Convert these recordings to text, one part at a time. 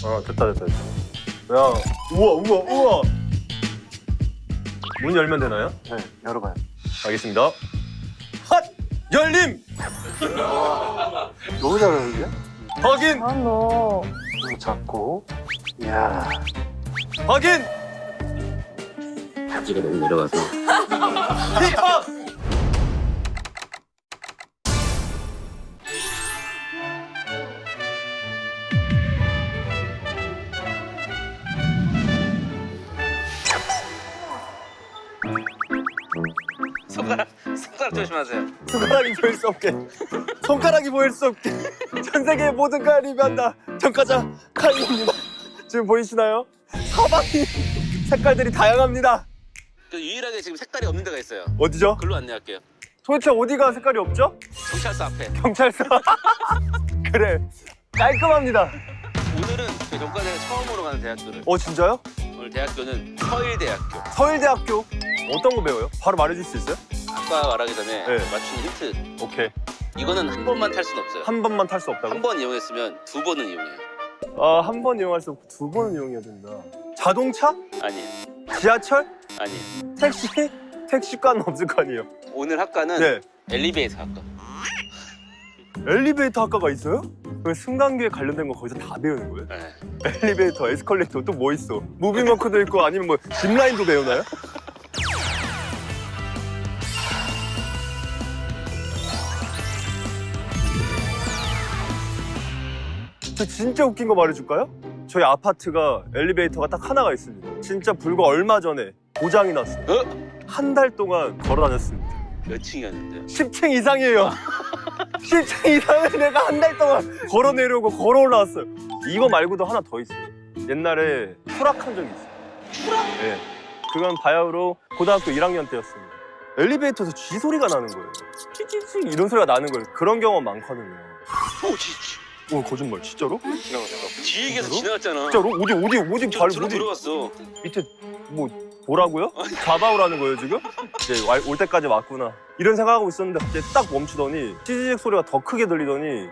됐다. 야, 우와. 문 열면 되나요? 네, 열어봐요. 알겠습니다. 핫! 열림! 너무 잘하는데? 확인! 너. 이거 잡고. 이야. 확인! 바지가 너무 내려가서 힙합! 손가락 조심하세요. 손가락이 보일 수 없게. 손가락이 보일 수 없게. 전 세계의 모든 가리비 한다. 전과자 카이입니다. 지금 보이시나요? 사방이 색깔들이 다양합니다. 유일하게 지금 색깔이 없는 데가 있어요. 어디죠? 글로 안내할게요. 도대체 어디가 색깔이 없죠? 경찰서 앞에. 경찰서. 그래. 깔끔합니다. 오늘은 저희 전과자가 처음으로 가는 대학교를. 진짜요? 오늘 대학교는 서일대학교. 서울대학교. 어떤 거 배워요? 바로 말해줄 수 있어요? 아까 말하기 전에 네. 맞추는 힌트. 오케이. 이거는 한 번만 탈 수는 없어요. 한 번만 탈 수 없다고? 한 번 이용했으면 두 번은 이용해요. 한 번 이용할 수 없고 두 번은 이용해야 된다. 자동차? 아니에요. 지하철? 아니에요. 택시? 택시과는 없을 거 아니에요? 오늘 학과는 네. 엘리베이터 학과. 엘리베이터 학과가 있어요? 그 승강기에 관련된 거 거기서 다 배우는 거예요? 네. 엘리베이터, 에스컬레이터 또 뭐 있어? 무빙워크도 있고 아니면 뭐 짚라인도 배우나요? 저 진짜 웃긴 거 말해줄까요? 저희 아파트가 엘리베이터가 딱 하나가 있습니다. 진짜 불과 얼마 전에 고장이 났어요. 한 달 동안 걸어 다녔습니다. 몇 층이었는데요? 10층 이상이에요. 10층 이상을 내가 한 달 동안 걸어 내려오고 걸어 올라왔어요. 이거 말고도 하나 더 있어요. 옛날에 추락한 적이 있어요. 추락? 네. 그건 바야흐로 고등학교 1학년 때였습니다. 엘리베이터에서 쥐 소리가 나는 거예요. 찌찌찌 이런 소리가 나는 거예요. 그런 경험 많거든요. 거짓말 진짜로? 지나갔어. 지휘기에서 지나갔잖아. 진짜로? 어디 발 저로 어디 들어갔어. 밑에 뭐 뭐라고요? 잡아오라는 거예요 지금? 이제 올 때까지 왔구나 이런 생각하고 있었는데 갑자기 딱 멈추더니 찌지직 소리가 더 크게 들리더니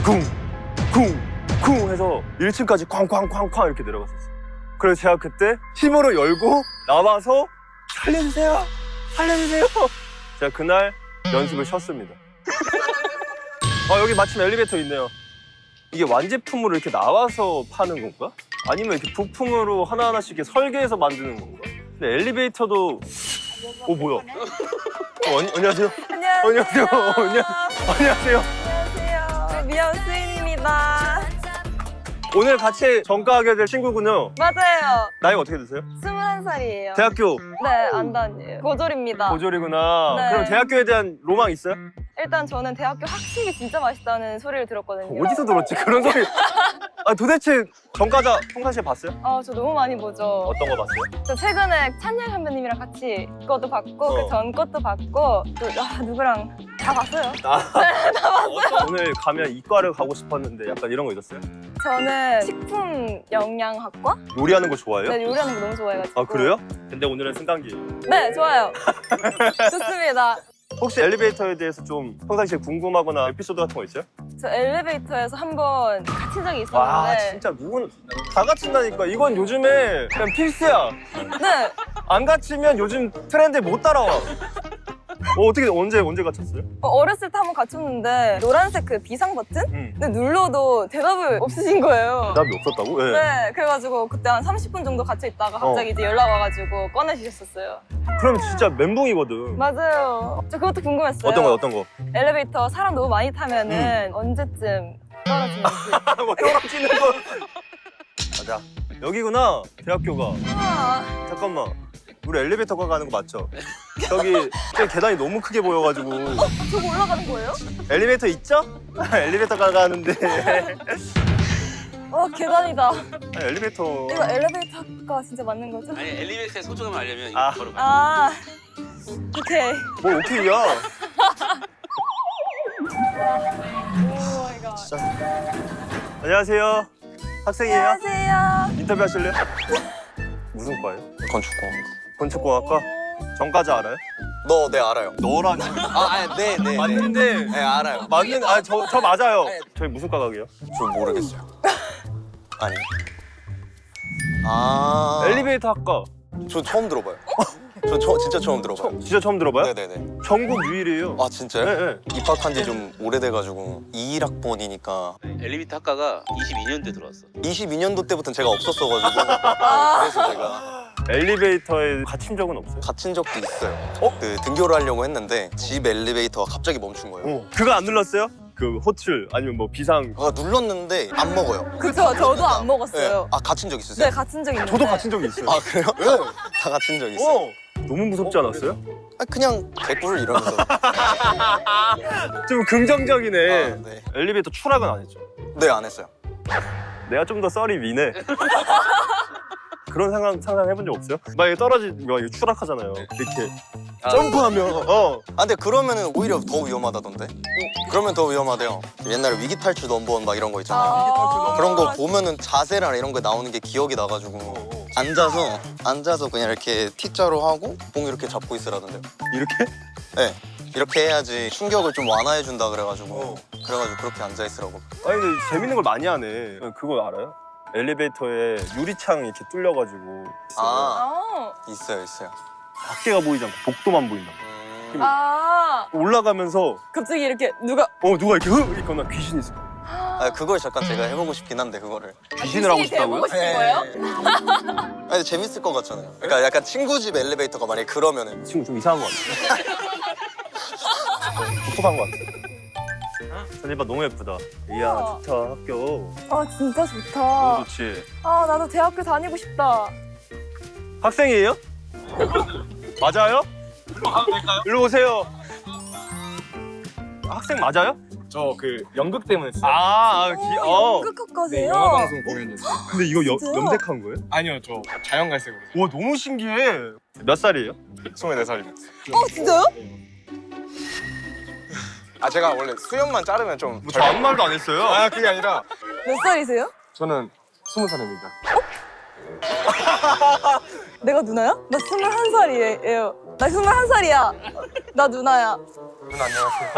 쿵쿵쿵 해서 1층까지 쾅쾅쾅쾅 이렇게 내려갔었어요. 그래서 제가 그때 힘으로 열고 나와서 살려주세요 제가 그날 연습을 쉬었습니다. 여기 마침 엘리베이터 있네요. 이게 완제품으로 이렇게 나와서 파는 건가? 아니면 이렇게 부품으로 하나하나씩 이렇게 설계해서 만드는 건가? 근데 엘리베이터도 뭐야? 안녕하세요. 안녕하세요. 안녕하세요. 안녕하세요. 미연 수인입니다. 오늘 같이 전과하게 될 친구군요. 맞아요. 나이가 어떻게 되세요? 21살이에요. 대학교 네, 안 다녀요. 고졸입니다. 고졸이구나. 네. 그럼 대학교에 대한 로망 있어요? 일단 저는 대학교 학식이 진짜 맛있다는 소리를 들었거든요. 어디서 들었지? 그런 소리. 도대체 전과자 평상시에 봤어요? 저 너무 많이 보죠. 어떤 거 봤어요? 저 최근에 찬열 선배님이랑 같이 것도 봤고 그 전 것도 봤고 또 누구랑 다 봤어요. 오늘 가면 이과를 가고 싶었는데 약간 이런 거 있었어요? 저는 식품 영양학과? 요리하는 거 좋아해요? 네, 요리하는 거 너무 좋아해가지고. 그래요? 근데 오늘은 승강기예요. 네, 좋아요. 좋습니다. 혹시 엘리베이터에 대해서 좀 평상시에 궁금하거나 에피소드 같은 거 있어요? 저 엘리베이터에서 한 번 갇힌 적이 있었는데 와 진짜 누군 다 갇힌다니까. 이건 요즘에 그냥 필수야. 네, 안 갇히면 요즘 트렌드에 못 따라와. 어떻게 언제 갇혔어요? 어렸을 때 한 번 갇혔는데 노란색 그 비상 버튼? 응. 근데 눌러도 대답을 없으신 거예요. 대답이 없었다고? 네. 네, 그래가지고 그때 한 30분 정도 갇혀 있다가 갑자기 이제 연락 와가지고 꺼내주셨었어요. 그럼 진짜 멘붕이거든. 맞아요. 저 그것도 궁금했어요. 어떤 거? 엘리베이터 사람 너무 많이 타면은 언제쯤 떨어지는지. 뭐 떨어지는 거. 맞아. 여기구나 대학교가. 우와. 잠깐만. 우리 엘리베이터가 가는 거 맞죠? 저기 계단이 너무 크게 보여가지고. 저거 올라가는 거예요? 엘리베이터 있죠? 엘리베이터가 가는데. 계단이다. 엘리베이터. 이거 엘리베이터가 진짜 맞는 거죠? 아니 엘리베이터의 소중함을 알려면 이거 아. 바로 가요. 오케이. 뭐 오케이야. 오 마이 갓. 진짜. 안녕하세요. 학생이에요? 안녕하세요. 인터뷰 하실래요? 무슨 과예요? 건축공학과. 건축공학과? 전과자 알아요? 네, 알아요. 너라니. 네. 맞는데. 네, 알아요. 저 맞아요. 저희 무슨 과 가게요? 저 모르겠어요. 아니. 아. 엘리베이터 학과. 저 처음 들어봐요. 진짜 처음 들어봐요. 진짜 처음 들어봐요? 네네네. 전국 유일이에요. 아 진짜요? 네, 네. 입학한 지 좀 오래돼가지고 21학번이니까 엘리베이터 학과가 22년대 들어왔어. 22년도 때부터는 제가 없었어가지고 그래서 제가 엘리베이터에 갇힌 적은 없어요? 갇힌 적도 있어요. 그 등교를 하려고 했는데 집 엘리베이터가 갑자기 멈춘 거예요. 그거 안 눌렀어요? 그 호출 아니면 뭐 비상. 제가 눌렀는데 안 먹어요. 그쵸, 저도 안 네. 먹었어요. 아 갇힌 적 있으세요? 네, 갇힌 적 있는데. 저도 갇힌 적이 있어요. 아 그래요? 다 갇힌 적 있어요. 너무 무섭지 않았어요? 아, 그냥 개꿀 이러면서. 좀 긍정적이네. 아, 네. 엘리베이터 추락은 안 했죠? 네, 안 했어요. 내가 좀 더 썰이 미네. 그런 상상해본 적 없어요? 만약에 떨어지고 이거 추락하잖아요. 이렇게 점프하면 아 근데 그러면은 오히려 더 위험하다던데? 그러면 더 위험하대요. 옛날에 위기 탈출 넘버원 막 이런 거 있잖아요. 그런 거 보면은 자세랑 이런 거 나오는 게 기억이 나가지고 앉아서 그냥 이렇게 T자로 하고 봉 이렇게 잡고 있으라던데요. 이렇게? 네. 이렇게 해야지 충격을 좀 완화해 준다 그래가지고 그렇게 앉아 있으라고. 아니 근데 재밌는 걸 많이 하네. 그거 알아요? 엘리베이터에 유리창 이렇게 뚫려가지고 있어요. 아 아, 있어요. 밖에가 보이지 않고 복도만 보인다. 아, 올라가면서 갑자기 이렇게 누가 누가 이렇게 있거나 귀신이 있어. 아 그걸 잠깐 제가 해보고 싶긴 한데 그거를. 귀신을 하고 귀신이 돼보고 싶다고요? 싶은 거예요? 아니 근데 재밌을 것 같잖아요. 그러니까 약간 친구 집 엘리베이터가 만약에 그러면은 이 친구 좀 이상한 것 같아. 독특한 것 같아. 선생님 너무 예쁘다. 이야 우와. 좋다 학교. 아, 진짜 좋다. 너무 좋지. 아, 나도 대학교 다니고 싶다. 학생이에요? 맞아요? 일로 가도 될까요? 일로 오세요. 학생 맞아요? 저 그 연극 때문에 했어요. 연극학과세요? 네, 영화방송 공연이었어요. 근데 이거 진짜요? 염색한 거예요? 아니요, 저 자연갈색으로. 와 너무 신기해. 몇 살이에요? 24살입니다. 진짜요? 아, 제가 원래 수염만 자르면 좀 저 아무 말도 안 했어요. 아, 그게 아니라 몇 살이세요? 저는 20살입니다. 내가 누나야? 나 21살이에요. 나 21살이야. 나 누나야. 누나 안녕하세요.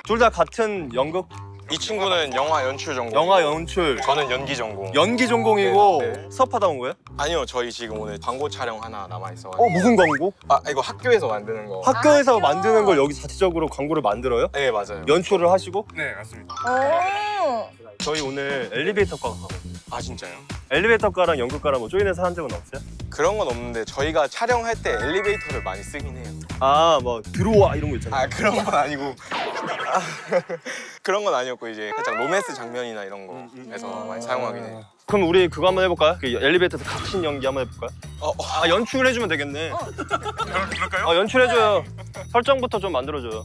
둘 다 같은 연극, 이 친구는 영화 연출 전공. 영화 연출, 저는 연기 전공. 연기 전공이고 네, 네. 수업하다 온 거예요? 아니요, 저희 지금 오늘 광고 촬영 하나 남아 있어. 무슨 광고? 아, 이거 학교에서 만드는 거. 학교에서 학교. 만드는 걸 여기 자체적으로 광고를 만들어요? 네, 맞아요. 연출을 하시고? 네, 맞습니다. 저희 오늘 엘리베이터과가 가거든요. 아, 진짜요? 엘리베이터과랑 연극과랑 뭐 조인해서 한 적은 없어요? 그런 건 없는데 저희가 촬영할 때 엘리베이터를 많이 쓰긴 해요. 뭐 들어와 이런 거 있잖아요. 아, 그런 건 아니고. 그런 건 아니었고 이제 살짝 로맨스 장면이나 이런 거에서 많이 사용하긴 해요. 그럼 우리 그거 한번 해볼까요? 그 엘리베이터에서 갇힌 연기 한번 해볼까요? 연출해주면 되겠네. 그럴까요? 연출해줘요. 설정부터 좀 만들어줘요.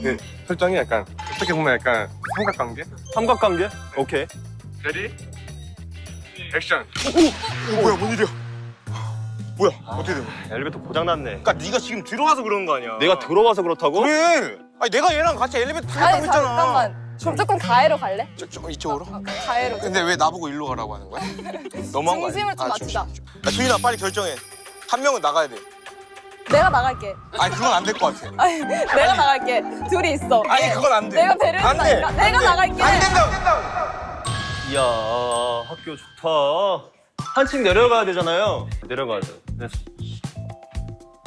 네, 설정이 약간 어떻게 보면 약간 삼각관계? 삼각관계? 오케이. 레디? 액션. 뭐야, 뭔 일이야? 뭐야, 어떻게 된 거야? 엘리베이터 고장났네. 그러니까 네가 지금 들어와서 그런 거 아니야? 내가 들어와서 그렇다고? 그래. 아니 내가 얘랑 같이 엘리베이터 타고 아니, 있잖아. 잠깐만. 그럼 조금 가해로 갈래? 이쪽으로? 가해로. 근데 왜 나보고 일로 가라고 하는 거야? 너무한 거 아니야? 중심을 좀 맞추자. 야, 주인아 빨리 결정해. 한 명은 나가야 돼. 내가 나갈게. 아니 그건 안 될 것 같아. 아니, 내가 나갈게. 둘이 있어. 아니 그건 안 돼. 내가 배려해 안 돼. 주니까. 내가 나갈게. 안 된다고. 이야 학교 좋다. 한층 내려가야 되잖아요. 내려가야 돼. 됐어.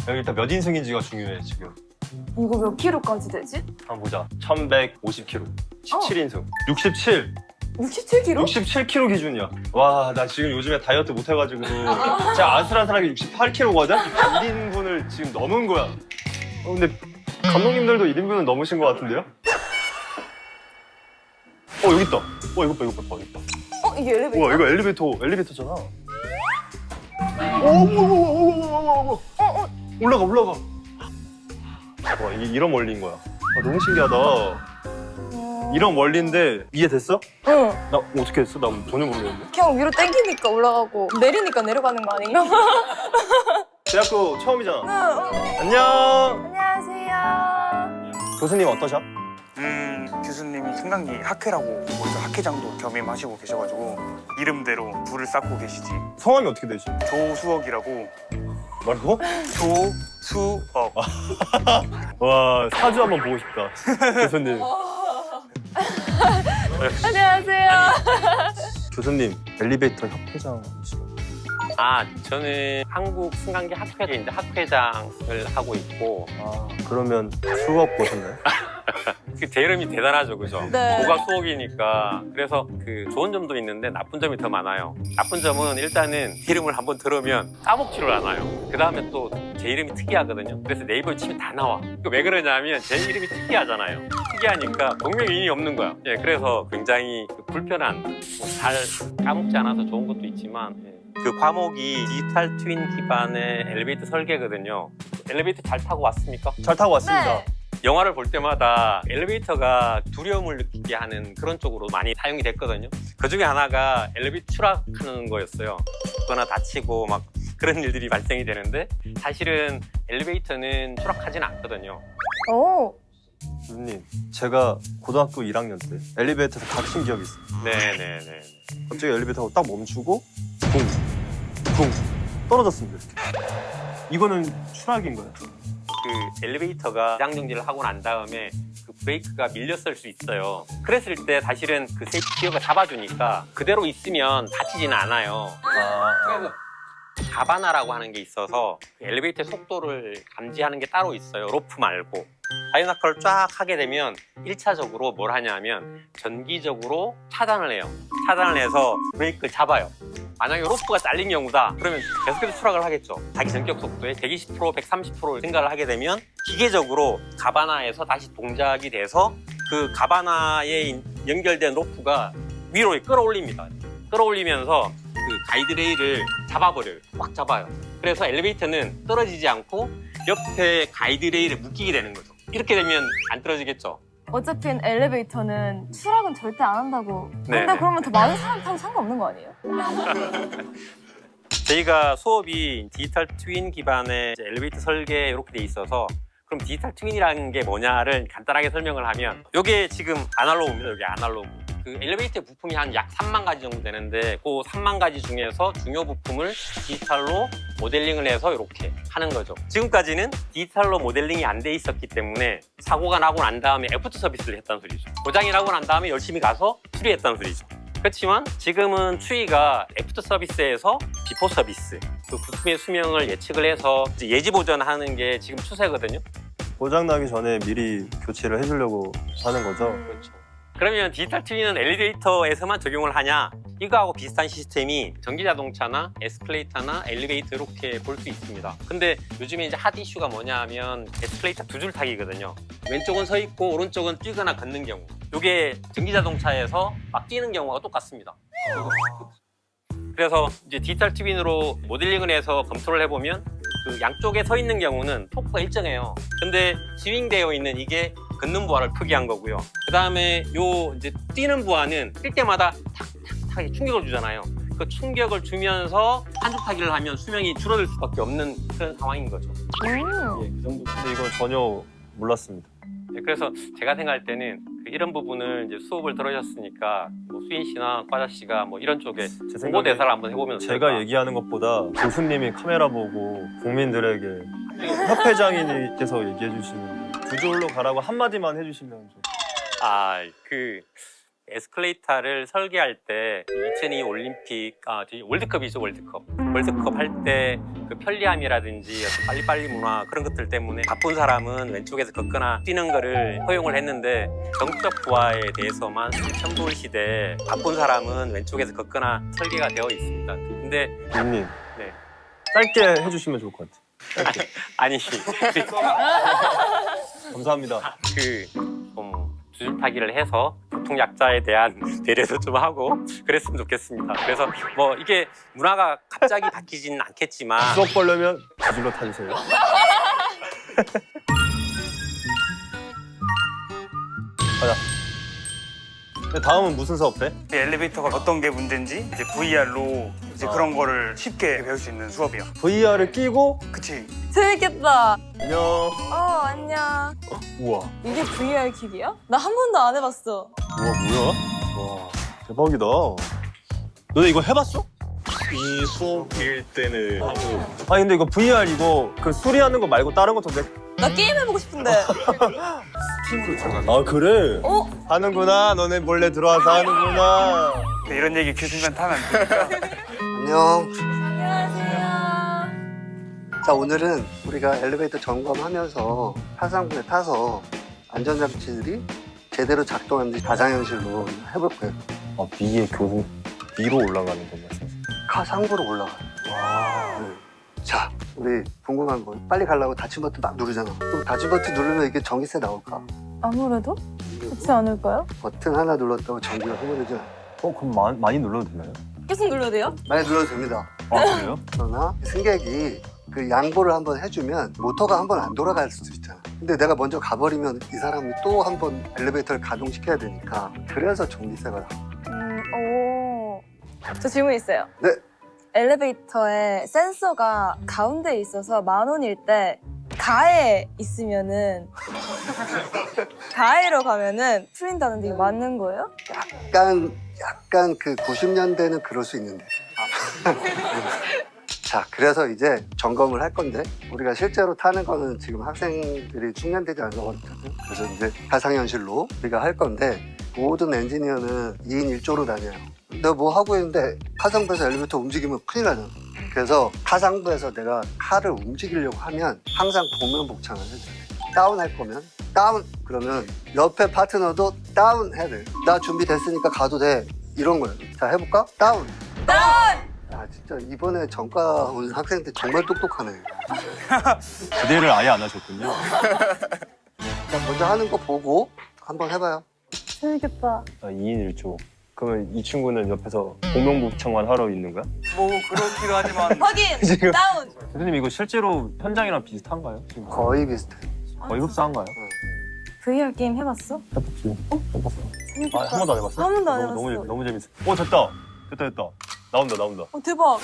여기 일단 몇 인승인지가 중요해 지금. 이거 몇 킬로까지 되지? 한번 보자. 1150kg. 17인승. 67. 67킬로? 67kg 기준이야. 와, 나 지금 요즘에 다이어트 못 해가지고 진짜 아슬아슬하게 68kg거든? 1인분을 지금 넘은 거야. 근데 감독님들도 1인분은 넘으신 것 같은데요? 여기 있다. 이거 봐, 여기 있다. 이게 엘리베이터? 우와, 이거 엘리베이터잖아. 올라가. 와, 이런 원리인 거야. 너무 신기하다. 이런 원리인데 이해됐어? 응. 나 어떻게 했어? 나 전혀 모르겠는데. 그냥 위로 당기니까 올라가고 내리니까 내려가는 거 아닌가? 대학교 처음이잖아. 응. 안녕. 안녕하세요. 교수님 어떠셔? 교수님이 생강리 학회라고 거기서 학회장도 겸임하시고 계셔가지고 이름대로 불을 쌓고 계시지. 성함이 어떻게 되시? 조수억이라고. 뭐라고? 조수억. 와, 사주 한번 보고 싶다. 교수님. 안녕하세요. 교수님 엘리베이터 협회장이시죠? 아, 저는 한국 승강기 학회 이제 학회장을 하고 있고 아 그러면 수업 보셨나요? 그 제 이름이 대단하죠, 그죠? 네. 고가 수옥이니까. 그래서 그 좋은 점도 있는데 나쁜 점이 더 많아요. 나쁜 점은 일단은 이름을 한번 들으면 까먹지를 않아요. 그 다음에 또 제 이름이 특이하거든요. 그래서 네이버에 치면 다 나와. 왜 그러냐면 제 이름이 특이하잖아요. 특이하니까 동명이인이 없는 거야. 예, 그래서 굉장히 불편한, 뭐 잘 까먹지 않아서 좋은 것도 있지만 그 과목이 디지털 트윈 기반의 엘리베이터 설계거든요. 엘리베이터 잘 타고 왔습니까? 잘 타고 왔습니다. 네. 영화를 볼 때마다 엘리베이터가 두려움을 느끼게 하는 그런 쪽으로 많이 사용이 됐거든요. 그 중에 하나가 엘리베이터 추락하는 거였어요. 죽거나 다치고 막 그런 일들이 발생이 되는데 사실은 엘리베이터는 추락하지는 않거든요. 오. 교수님 제가 고등학교 1학년 때 엘리베이터에서 갇힌 기억이 있어요. 네네네. 갑자기 엘리베이터가 딱 멈추고 쿵쿵 떨어졌습니다. 이렇게. 이거는 추락인 거예요. 그 엘리베이터가 장정지를 하고 난 다음에 그 브레이크가 밀렸을 수 있어요. 그랬을 때 사실은 그 세이프티 티어가 잡아주니까 그대로 있으면 다치지는 않아요. 그래서 가바나라고 하는 게 있어서 그 엘리베이터의 속도를 감지하는 게 따로 있어요. 로프 말고. 바이오나컬을 쫙 하게 되면 1차적으로 뭘 하냐면 전기적으로 차단을 해요. 차단을 해서 브레이크를 잡아요. 만약에 로프가 잘린 경우다 그러면 계속해서 추락을 하겠죠. 자기 전격 속도의 120%, 130%를 증가를 하게 되면 기계적으로 가바나에서 다시 동작이 돼서 그 가바나에 연결된 로프가 위로 끌어올립니다. 끌어올리면서 그 가이드레일을 잡아버려요. 꽉 잡아요. 그래서 엘리베이터는 떨어지지 않고 옆에 가이드레일에 묶이게 되는 거죠. 이렇게 되면 안 떨어지겠죠. 어차피 엘리베이터는 추락은 절대 안 한다고. 근데 네네. 그러면 더 많은 사람 타도 상관없는 거 아니에요? 저희가 수업이 디지털 트윈 기반의 이제 엘리베이터 설계 이렇게 돼 있어서 그럼 디지털 트윈이라는 게 뭐냐를 간단하게 설명을 하면 이게 지금 아날로그입니다. 여기 아날로그. 그 엘리베이터 부품이 한 약 3만 가지 정도 되는데 그 3만 가지 중에서 중요 부품을 디지털로 모델링을 해서 이렇게 하는 거죠. 지금까지는 디지털로 모델링이 안 돼 있었기 때문에 사고가 나고 난 다음에 애프터 서비스를 했다는 소리죠. 고장이 나고 난 다음에 열심히 가서 수리했다는 소리죠. 그렇지만 지금은 추이가 애프터 서비스에서 비포 서비스, 그 부품의 수명을 예측을 해서 이제 예지 보전하는 게 지금 추세거든요. 고장 나기 전에 미리 교체를 해주려고 하는 거죠. 그렇죠. 그러면 디지털 트윈은 엘리베이터에서만 적용을 하냐? 이거하고 비슷한 시스템이 전기자동차나 에스컬레이터나 엘리베이터 이렇게 볼 수 있습니다. 근데 요즘에 이제 핫 이슈가 뭐냐 하면 에스컬레이터 두 줄 타기거든요. 왼쪽은 서 있고 오른쪽은 뛰거나 걷는 경우. 이게 전기자동차에서 막 뛰는 경우가 똑같습니다. 그래서 이제 디지털 트윈으로 모델링을 해서 검토를 해보면 그 양쪽에 서 있는 경우는 토크가 일정해요. 근데 스윙되어 있는 이게 걷는 부하를 표기한 거고요. 그 다음에 요 이제 뛰는 부하는 뛸 때마다 탁탁탁 충격을 주잖아요. 그 충격을 주면서 한줄 타기를 하면 수명이 줄어들 수밖에 없는 그런 상황인 거죠. 예, 그 정도. 근데 이건 전혀 몰랐습니다. 네, 그래서 제가 생각할 때는 그 이런 부분을 이제 수업을 들으셨으니까 뭐 수인 씨나 과자 씨가 뭐 이런 쪽에 제 공고 생각에 대사를 한번 해보면 제가 어떨까? 얘기하는 것보다 교수님이 카메라 보고 국민들에게 협회장님께서 얘기해 주시는 두 줄로 가라고 한마디만 해주시면 좀. 그 에스컬레이터를 설계할 때 2002 올림픽, 월드컵이죠, 월드컵. 월드컵 할 때 그 편리함이라든지 어떤 빨리빨리 문화 그런 것들 때문에 바쁜 사람은 왼쪽에서 걷거나 뛰는 거를 허용을 했는데 정적 부하에 대해서만 3,000불 시대에 바쁜 사람은 왼쪽에서 걷거나 설계가 되어 있습니다. 근데 교수님 네. 짧게 해주시면 좋을 것 같아요. 아니 감사합니다. 좀 두줄 타기를 해서 교통약자에 대한 배려도 좀 하고 그랬으면 좋겠습니다. 그래서 뭐 이게 문화가 갑자기 바뀌지는 않겠지만 수업 보려면 두 줄로 타주세요. 가자. 근데 다음은 무슨 수업 돼? 이 엘리베이터가 어떤 게 문제인지 이제 VR로 이제 그런 거를 쉽게 배울 수 있는 수업이야. VR을 끼고 그치? 재밌겠다. 안녕. 안녕. 우와. 이게 VR 기기야? 나 한 번도 안 해봤어. 우와 뭐야? 와 대박이다. 너네 이거 해봤어? 이 수업일 때는 하고 아니 근데 이거 VR 이거 그 수리하는 거 말고 다른 것도 나 게임 해보고 싶은데. 아 그래? 어? 하는구나. 너네 몰래 들어와서 하는구나. 근데 이런 얘기 교수님한테 하면 안 되니까. 안녕. 안녕하세요. 자, 오늘은 우리가 엘리베이터 점검하면서 타상부에 타서 안전장치들이 제대로 작동하는지 가상현실로 해볼 거예요. 위에 위로 올라가는 거 말씀. 가상부로 올라가요. 네. 자, 우리 궁금한 거 빨리 가려고 닫힌 버튼 막 누르잖아. 그럼 닫힌 버튼 누르면 이게 전기세 나올까? 아무래도 그렇지 않을까요? 버튼 하나 눌렀다고 전기가 흐르죠. 그럼 많이 눌러도 되나요? 계속 눌러야 돼요? 많이 눌러도 됩니다. 아, 그래요? 그러나 승객이 그 양보를 한번 해주면 모터가 한번 안 돌아갈 수도 있잖아. 근데 내가 먼저 가버리면 이 사람이 또 한 번 엘리베이터를 가동시켜야 되니까 그래서 전기세가 나와. 오. 저 질문 있어요. 네. 엘리베이터에 센서가 가운데에 있어서 10,000원일 때 가에 있으면은 가에로 가면은 풀린다는데 이게 맞는 거예요? 약간 그 90년대는 그럴 수 있는데. 자, 그래서 이제 점검을 할 건데 우리가 실제로 타는 거는 지금 학생들이 숙련되지 않았거든요. 그래서 이제 가상현실로 우리가 할 건데 모든 엔지니어는 2인 1조로 다녀요. 내가 뭐 하고 있는데 가상부에서 엘리베이터 움직이면 큰일 나잖아. 그래서 가상부에서 내가 칼을 움직이려고 하면 항상 복면 복창을 해줘야 돼. 다운 할 거면 다운, 그러면 옆에 파트너도 다운 해야 돼. 나 준비됐으니까 가도 돼. 이런 거예요. 자, 해볼까? 다운. 아, 진짜 이번에 전과 온 학생들 정말 똑똑하네. 기대를 아예 안 하셨군요. 자, 먼저 하는 거 보고 한번 해봐요. 재밌겠다. 2인 1조. 그러면 이 친구는 옆에서 복명복창만 하러 있는 거야? 뭐 그렇기도 하지만 확인! 지금- 다운! 교수님 이거 실제로 현장이랑 비슷한가요? 지금 거의 비슷해. 거의 흡사한가요? VR 게임 해봤어? 해봤지. 해봤어. 재밌겠다. 한 번도 안 해봤어? 한 번도 안 너무 해봤어. 너무 재밌어. 됐다. 나온다. 대박.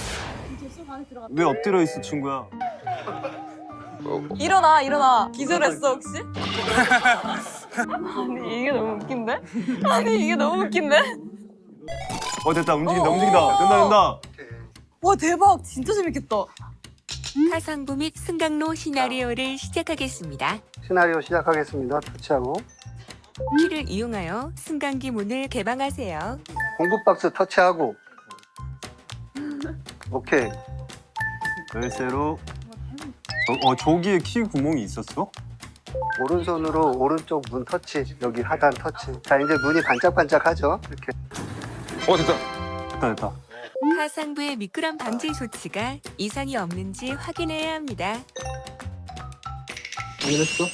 왜 엎드려 있어, 친구야? 일어나. 기절했어, 혹시? 아니, 이게 너무 웃긴데? 됐다. 움직인다. 와, 대박. 진짜 재밌겠다. 가상부 및 승강로 시나리오를 시작하겠습니다. 시나리오 시작하겠습니다. 터치하고 키를 이용하여 승강기 문을 개방하세요. 공구 박스 터치하고 오케이. 열쇠로. 저기에 키 구멍이 있었어? 오른손으로 오른쪽 문 터치, 여기 하단 터치. 자, 이제 문이 반짝반짝하죠? 이렇게. 됐다. 가상부의 미끄럼 방지 조치가 이상이 없는지 확인해야 합니다. 이랬어?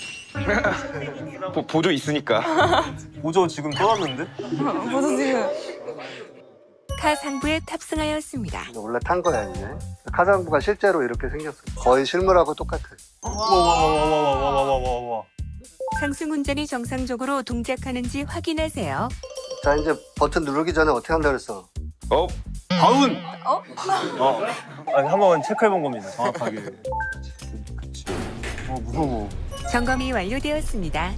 보조 있으니까. 보조 지금 떠났는데? 무슨 지금. 가상부에 탑승하였습니다. 원래 탄 거야, 이제. 가상부가 실제로 이렇게 생겼어. 거의 실물하고 똑같아. 와. 상승 운전이 정상적으로 동작하는지 확인하세요. 자, 이제 버튼 누르기 전에 어떻게 한다 그랬어? 다운! 어? 아니, 한번 체크해 본 겁니다. 정확하게. 그치. 무서워. 점검이 완료되었습니다.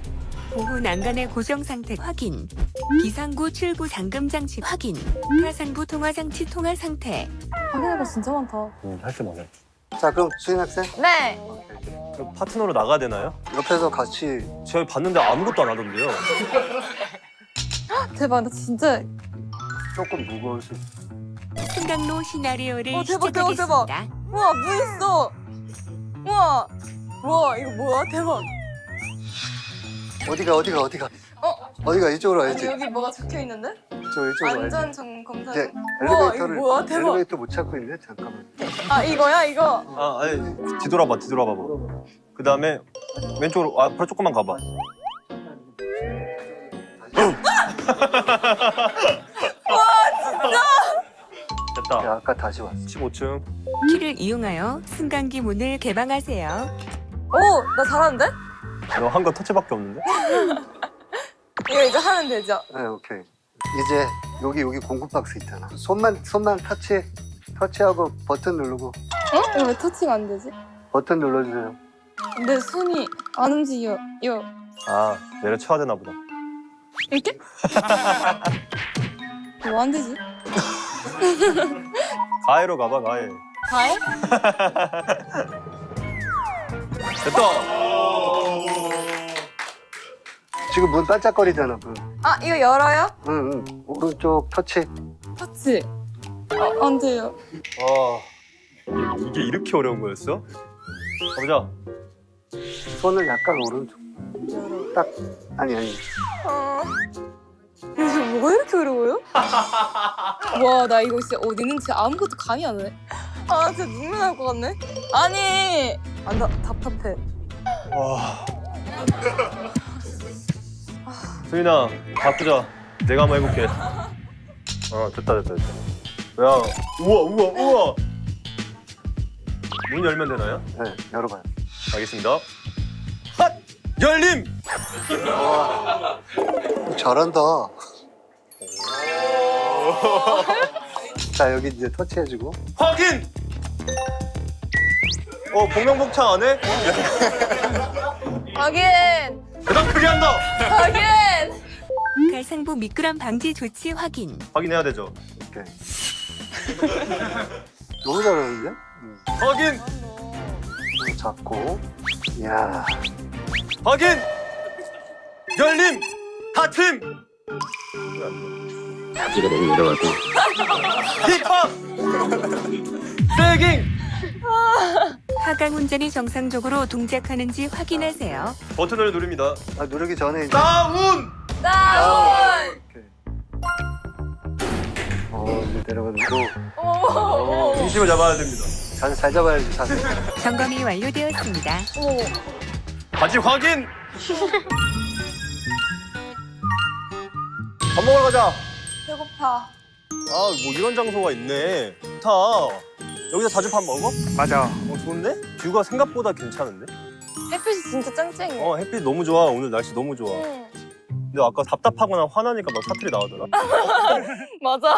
보호 난간의 고정 상태 확인. 비상구 출구 잠금 장치 확인. 가상부 통화 장치 통화 상태. 확인할 거 진짜 많다. 할 때 많아요. 자, 그럼 수인 학생 네. 그럼 파트너로 나가야 되나요? 옆에서 같이. 제가 봤는데 아무것도 안 하던데요. 대박. 나 진짜. 조금 무거울 수 있어. 승강로 시나리오를 대박, 대박, 대박. 시작하겠습니다. 우와, 문 있어. 우와, 이거 뭐야? 대박. 어디가? 어디가? 이쪽으로 아니, 와야지. 여기 뭐가 적혀 있는데? 이쪽으로 와야지. 안전 검사. 이제 우와, 엘리베이터를 이거 뭐야? 대박. 엘리베이터 못 찾고 있네. 잠깐만. 아, 이거야, 이거. 아니, 뒤돌아봐. 그 다음에 왼쪽으로, 앞으로 조금만 가봐. 됐다. 야, 아까 다시 왔어. 15층. 키를 이용하여 승강기 문을 개방하세요. 오, 나 잘하는데? 너 한 거 터치밖에 없는데? 이거 이제 하면 되죠? 네, 오케이. 이제 여기 공구 박스 있잖아. 손만 터치하고 버튼 누르고 이거 왜 터치가 안 되지? 버튼 눌러주세요. 내 손이 안 움직여. 이거 내려쳐야 되나 보다. 이렇게? 뭐 안 되지? 가해로 가봐, 가해. 다해? 됐다! 지금 문 반짝거리잖아, 문. 아, 이거 열어요? 응. 오른쪽 터치. 터치. 안 돼요. 이게 이렇게 어려운 거였어? 가보자. 손을 약간 오른쪽. 딱. 아니. 이게 뭐가 이렇게 어려워요? 와, 나 이거 진짜 어디 있는지 아무것도 감이 안 오네. 아, 진짜 눈물 날 것 같네. 아니, 답답해. 와. 수인아, 바꾸자. 내가 한번 해볼게. 됐다. 야, 우와. 문 열면 되나요? 네, 열어봐요. 알겠습니다. 핫! 열림! 잘한다. 자, 여기 이제 터치해주고. 확인! 복명복창 안 해? 확인! 대답 크게 한다! 확인! 갈상부 미끄럼 방지 조치 확인. 확인해야 되죠. 오케이. 너무 잘하는데? 확인! 잡고. 이야. 확인! 열림! 닫힘! 바지가 너무 내려가고. 힙합! 세깅! 하강 운전이 정상적으로 동작하는지 확인하세요. 버튼을 누릅니다. 누르기 전에 이제. 다운! 다운! 이제 내려가는 거. 중심을 잡아야 됩니다. 자세 잘 잡아야지, 자세. 점검이 완료되었습니다. 바지 확인! 밥 먹으러 가자. 배고파. 뭐 이런 장소가 있네. 좋다. 여기서 자주 밥 먹어? 맞아. 좋은데? 뷰가 생각보다 괜찮은데? 햇빛이 진짜 짱짱해. 햇빛 너무 좋아. 오늘 날씨 너무 좋아. 근데 아까 답답하거나 화나니까 막 사투리 나오더라. 맞아.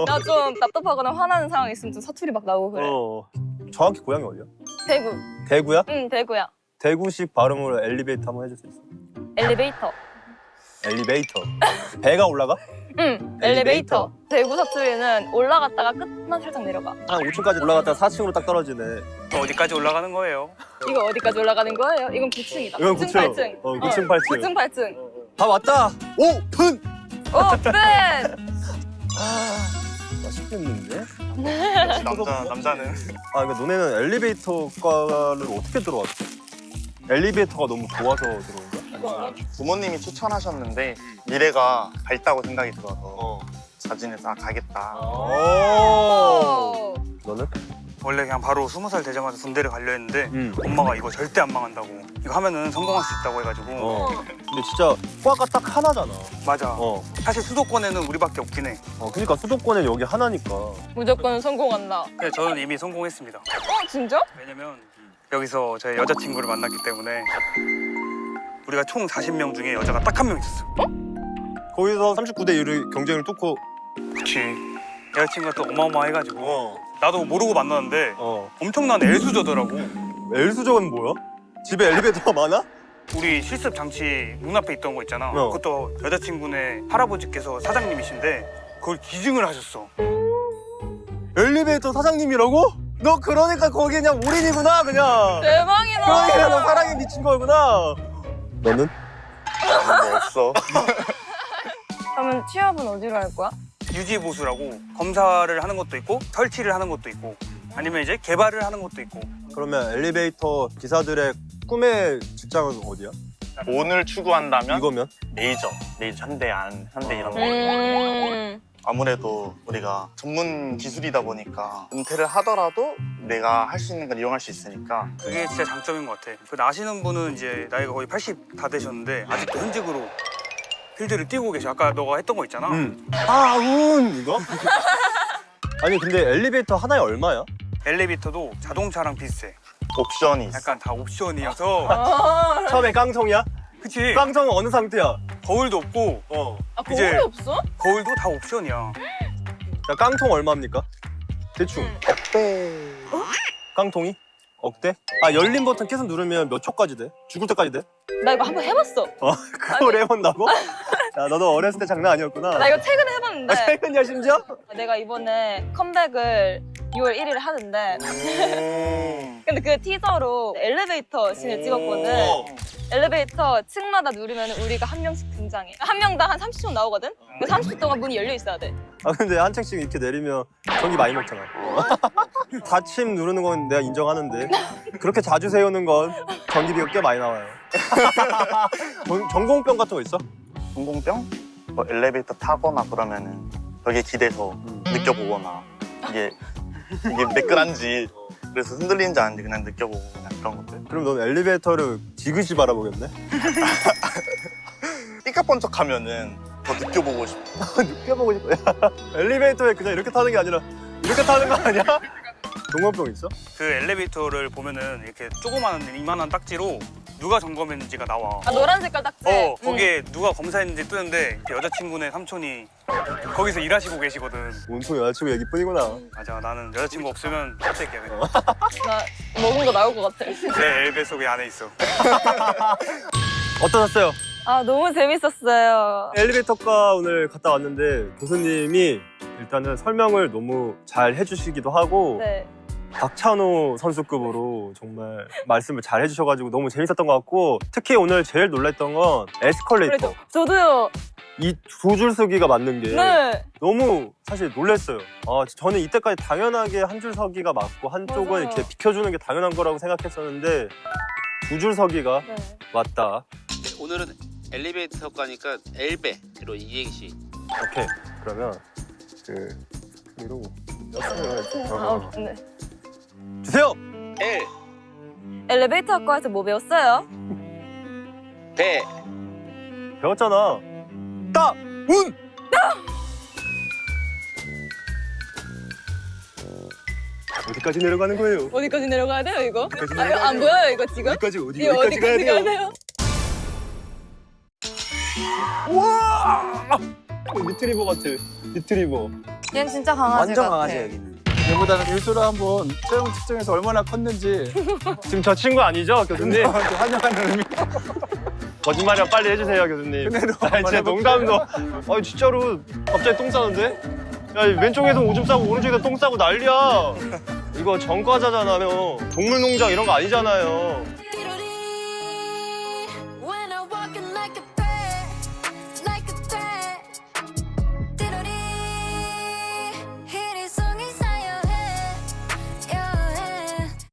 나 좀 답답하거나 화나는 상황 있으면 좀 사투리 막 나오고 그래. 정확히 고향이 어디야? 대구. 대구야? 응, 대구야. 대구식 발음으로 엘리베이터 한번 해줄 수 있어? 엘리베이터. 엘리베이터. 배가 올라가? 응, 엘리베이터. 엘리베이터. 대구 사투리는 올라갔다가 끝만 살짝 내려가. 한 5층까지 올라갔다가 4층으로 딱 떨어지네. 어디까지 올라가는 거예요? 이거 어디까지 올라가는 거예요? 이건 9층이다. 이건 9층, 9층. 8층. 9층, 8층. 9층, 8층. 다 왔다! 오픈! 오픈! 맛있겠는데? 남자는. 그러니까 너네는 엘리베이터과를 어떻게 들어왔어? 엘리베이터가 너무 좋아서 들어온 거야? 부모님이 추천하셨는데 미래가 밝다고 생각이 들어서 자진해서 가겠다. 너는? 원래 그냥 바로 20살 되자마자 군대를 가려 했는데 응. 엄마가 이거 절대 안 망한다고. 이거 하면은 성공할 수 있다고 해가지고. 근데 진짜 과가 딱 하나잖아. 맞아. 사실 수도권에는 우리밖에 없긴 해. 그러니까 수도권에 여기 하나니까. 무조건 성공한다. 근데 저는 이미 성공했습니다. 진짜? 왜냐면 여기서 제 여자친구를 만났기 때문에 우리가 총 40명 중에 여자가 딱 한 명 있었어. 거기서 39대 1의 경쟁을 뚫고. 그치. 여자친구가 또 어마어마해가지고 나도 모르고 만났는데 엄청난 엘수저더라고. 엘수저는 뭐야? 집에 엘리베이터가 많아? 우리 실습 장치 눈앞에 있던 거 있잖아. 그것도 여자친구네 할아버지께서 사장님이신데 그걸 기증을 하셨어. 엘리베이터 사장님이라고? 너 그러니까 거기 그냥 올인이구나 그냥. 대박이다. 그러니까 너 사랑에 미친 거구나. 너는? 뭐 없어. 그러면 취업은 어디로 할 거야? 유지보수라고 검사를 하는 것도 있고 설치를 하는 것도 있고 아니면 이제 개발을 하는 것도 있고. 그러면 엘리베이터 기사들의 꿈의 직장은 어디야? 오늘 추구한다면 이거면? 메이저 현대 이런 거. 아무래도 우리가 전문 기술이다 보니까 은퇴를 하더라도 내가 할 수 있는 걸 이용할 수 있으니까. 그게 진짜 장점인 것 같아. 그 아시는 분은 이제 나이가 거의 80 다 되셨는데 아직도 현직으로 필드를 뛰고 계셔. 아까 너가 했던 거 있잖아. 이거? 아니 근데 엘리베이터 하나에 얼마야? 엘리베이터도 자동차랑 비슷해. 옵션이 있어. 약간 다 옵션이어서. 처음에 깡통이야? 그치. 깡통은 어느 상태야? 거울도 없고 거울이 이제- 없어? 거울도 다 옵션이야. 자, 깡통 얼마입니까? 대충. 깡통이? 억대? 열린 버튼 계속 누르면 몇 초까지 돼? 죽을 때까지 돼? 나 이거 한번 해봤어. 그걸 해본다고? 야, 너도 어렸을 때 장난 아니었구나. 나 이거 최근에 해봤는데. 최근이야 심지어? 내가 이번에 컴백을 6월 1일에 하는데 근데 그 티저로 엘리베이터 씬을 찍었거든. 엘리베이터 층마다 누르면 우리가 한 명씩 등장해. 한 명당 한 30초 나오거든? 그 30초 동안 문이 열려 있어야 돼. 아 근데 한 층씩 이렇게 내리면 전기 많이 먹잖아. 닫힘 누르는 건 내가 인정하는데 그렇게 자주 세우는 건 전기비가 꽤 많이 나와요. 전공병 같은 거 있어? 전공병? 뭐 엘리베이터 타거나 그러면은 벽에 기대서 느껴보거나 이게 매끈한지 그래서 흔들리는지 아닌지 그냥 느껴보고 그냥 그런 것들. 그럼 넌 엘리베이터를 지그시 바라보겠네? 삐까번쩍하면은 더 느껴보고 싶어. 느껴보고 싶어. 엘리베이터에 그냥 이렇게 타는 게 아니라 이렇게 타는 거 아니야? 동원병 있어? 그 엘리베이터를 보면은 이렇게 조그마한 이만한 딱지로 누가 점검했는지가 나와. 아, 노란 색깔 딱지? 거기에 누가 검사했는지 뜨는데 여자친구네 삼촌이 거기서 일하시고 계시거든. 온통 여자친구 얘기뿐이구나. 맞아, 나는 여자친구 없으면 깜짝이야 그냥. 나 먹은 거 나올 것 같아. 내 엘베 속에 안에 있어. 어떠셨어요? 아, 너무 재밌었어요. 엘리베이터과 오늘 갔다 왔는데 교수님이 일단은 설명을 너무 잘 해주시기도 하고 네. 박찬호 선수급으로 정말 말씀을 잘 해주셔가지고 너무 재밌었던 것 같고 특히 오늘 제일 놀랐던 건 에스컬레이터. 저도요. 이 두 줄 서기가 맞는 게 네. 너무 사실 놀랐어요. 저는 이때까지 당연하게 한 줄 서기가 맞고 한쪽은 맞아요. 이렇게 비켜주는 게 당연한 거라고 생각했었는데 두 줄 서기가 네. 맞다. 오늘은 엘리베이터 가니까 엘베로 이행시. 오케이. 그러면 이러고 아, 네. 주세요. 엘, 엘리베이터 학과에서 뭐 배웠어요? 배, 배웠잖아. 따운. 어디까지 내려가는 거예요? 어디까지 내려가야 돼요, 이거? 어디까지 아, 내려가야 안 돼요? 보여요, 이거 지금? 어디까지 이거 어디까지 가야 돼요? 와! 리트리버 같아. 리트리버. 얘는 진짜 강아지 완전 같아. 강아지 여기는. 얘보다는 일소를 한번 체형 측정해서 얼마나 컸는지 지금 저 친구 아니죠, 교수님? 환영하는 의미. 거짓말이야 빨리 해주세요, 교수님. 근데도 아, 진짜 농담도. 아, 진짜로 갑자기 똥 싸는데? 야, 왼쪽에서 오줌 싸고 오른쪽에서 똥 싸고 난리야. 이거 전과자잖아요. 동물농장 이런 거 아니잖아요.